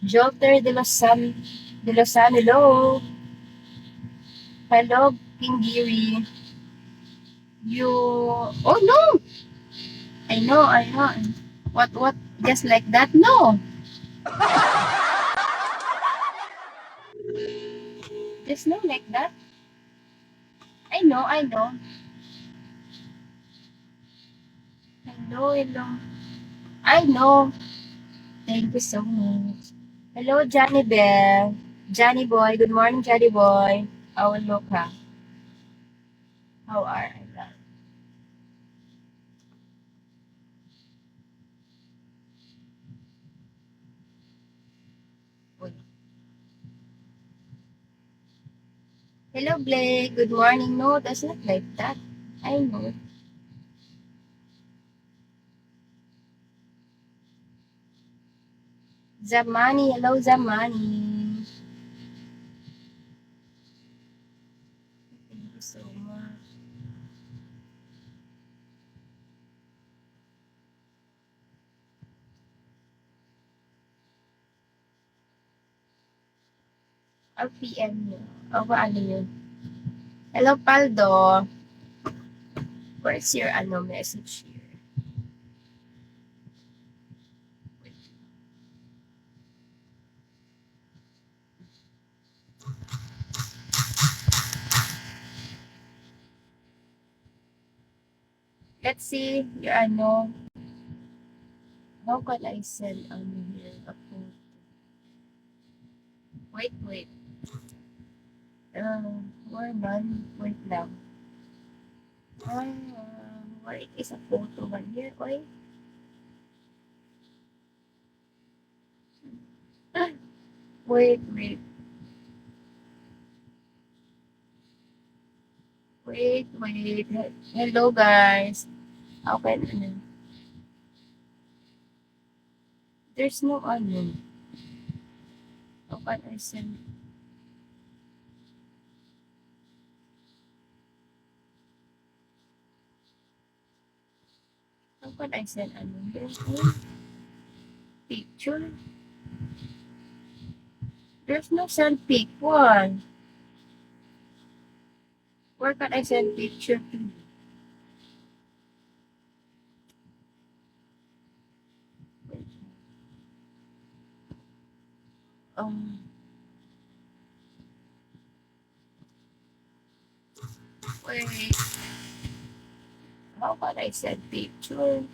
Joker De Los San, hello. Hello, King Giri. You, oh no, I know. What, just like that? No, there's no like that. I know. Hello, hello. I know. Thank you so much. Hello, Johnny Bell. Johnny Boy, good morning, Johnny Boy. How look, ha? How are I? Hello, Blake. Good morning. No, that's not like that. I know. Zamani. Hello, Zamani. Thank you so much. I'll PM you. O, ano yun? Hello, Paldo. Where's your message here? Let's see your how can I send here a photo? Wait. Where man? Wait lang. Where it is a photo man here? Oy. Wait. Wait. Hello, guys. How can, there's no how can I send, how can I send, there's no picture. There's no send pic one. Where can I send picture to? Um, wait. How can I send picture?